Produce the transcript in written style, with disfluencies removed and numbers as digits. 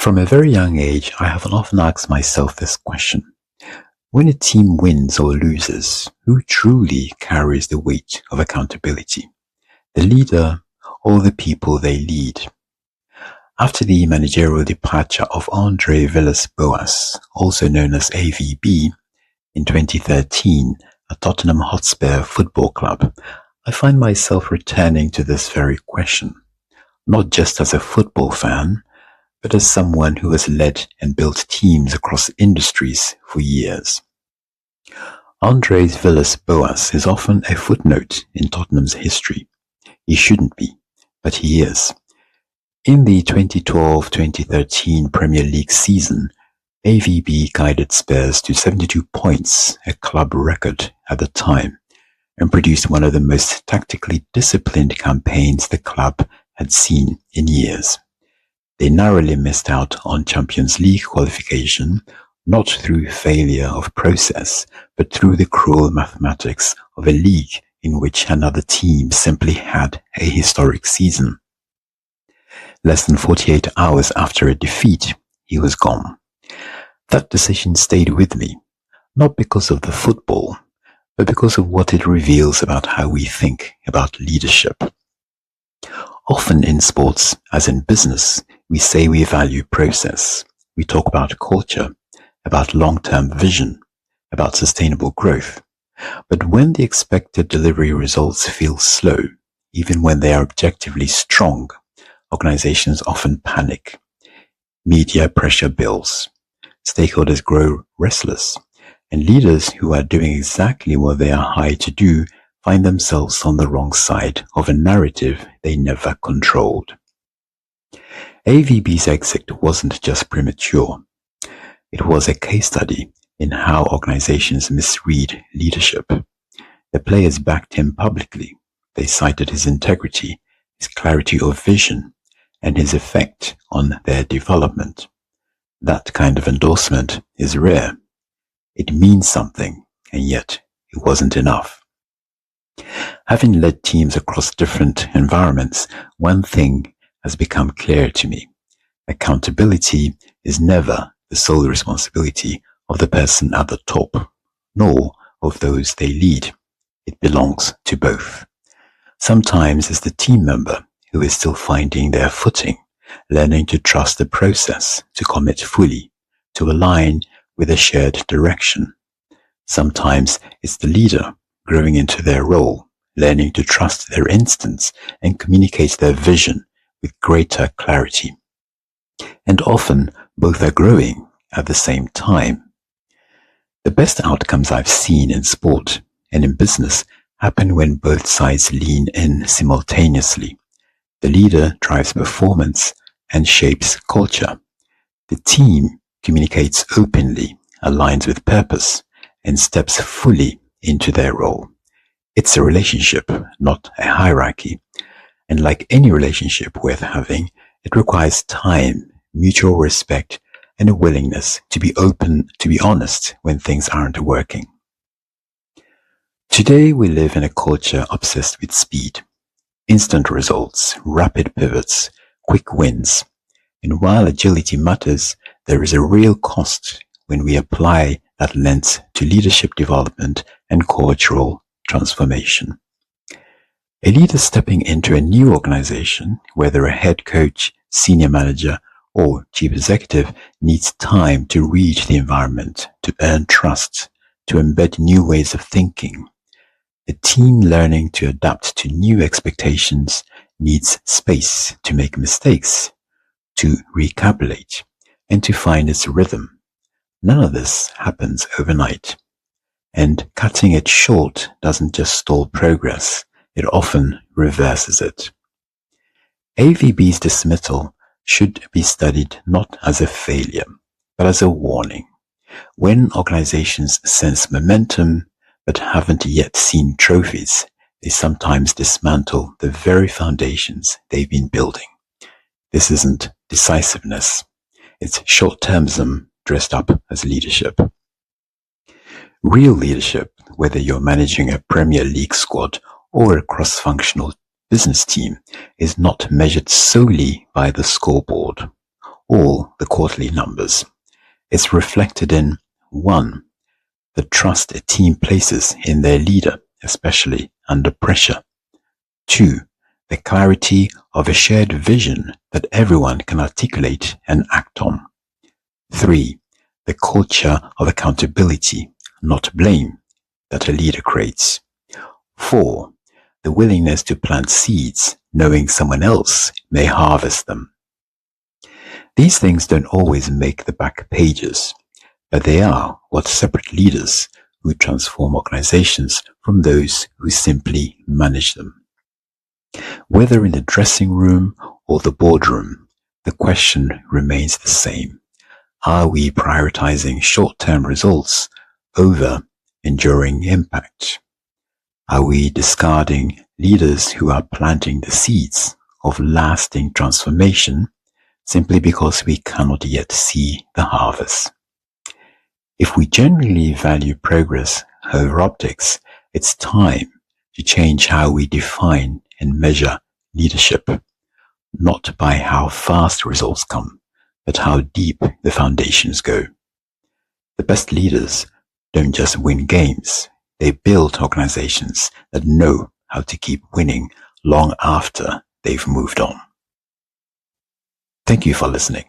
From a very young age, I have often asked myself this question. When a team wins or loses, who truly carries the weight of accountability? The leader or the people they lead? After the managerial departure of Andre Villas-Boas, also known as AVB, in 2013 at Tottenham Hotspur Football Club, I find myself returning to this very question, not just as a football fan, but as someone who has led and built teams across industries for years. Andres Villas-Boas is often a footnote in Tottenham's history. He shouldn't be, but he is. In the 2012-2013 Premier League season, AVB guided Spurs to 72 points, a club record at the time, and produced one of the most tactically disciplined campaigns the club had seen in years. They narrowly missed out on Champions League qualification, not through failure of process, but through the cruel mathematics of a league in which another team simply had a historic season. Less than 48 hours after a defeat, he was gone. That decision stayed with me, not because of the football, but because of what it reveals about how we think about leadership. Often in sports, as in business, we say we value process. We talk about culture, about long-term vision, about sustainable growth. But when the expected delivery results feel slow, even when they are objectively strong, organizations often panic. Media pressure builds. Stakeholders grow restless. And leaders who are doing exactly what they are hired to do find themselves on the wrong side of a narrative they never controlled. AVB's exit wasn't just premature. It was a case study in how organizations misread leadership. The players backed him publicly. They cited his integrity, his clarity of vision, and his effect on their development. That kind of endorsement is rare. It means something, and yet it wasn't enough. Having led teams across different environments, one thing has become clear to me. Accountability is never the sole responsibility of the person at the top, nor of those they lead. It belongs to both. Sometimes it's the team member who is still finding their footing, learning to trust the process, to commit fully, to align with a shared direction. Sometimes it's the leader growing into their role, learning to trust their instincts and communicate their vision with greater clarity. And often, both are growing at the same time. The best outcomes I've seen in sport and in business happen when both sides lean in simultaneously. The leader drives performance and shapes culture. The team communicates openly, aligns with purpose, and steps fully into their role. It's a relationship, not a hierarchy. And like any relationship worth having, it requires time, mutual respect, and a willingness to be open, to be honest when things aren't working. Today we live in a culture obsessed with speed. Instant results, rapid pivots, quick wins. And while agility matters, there is a real cost when we apply that lens to leadership development and cultural transformation. A leader stepping into a new organization, whether a head coach, senior manager, or chief executive, needs time to read the environment, to earn trust, to embed new ways of thinking. A team learning to adapt to new expectations needs space to make mistakes, to recalculate, and to find its rhythm. None of this happens overnight. And cutting it short doesn't just stall progress, it often reverses it. AVB's dismissal should be studied not as a failure, but as a warning. When organizations sense momentum but haven't yet seen trophies, they sometimes dismantle the very foundations they've been building. This isn't decisiveness. It's short-termism dressed up as leadership. Real leadership, whether you're managing a Premier League squad or a cross-functional business team, is not measured solely by the scoreboard. all the quarterly numbers. It's reflected in 1. The trust a team places in their leader, especially under pressure. 2. The clarity of a shared vision that everyone can articulate and act on. 3. The culture of accountability, not blame, that a leader creates. 4. The willingness to plant seeds, knowing someone else may harvest them. These things don't always make the back pages, but they are what separate leaders who transform organizations from those who simply manage them. Whether in the dressing room or the boardroom, the question remains the same. Are we prioritizing short-term results over enduring impact? Are we discarding leaders who are planting the seeds of lasting transformation simply because we cannot yet see the harvest? If we genuinely value progress over optics, it's time to change how we define and measure leadership, not by how fast results come, but how deep the foundations go. The best leaders don't just win games, they build organizations that know how to keep winning long after they've moved on. Thank you for listening.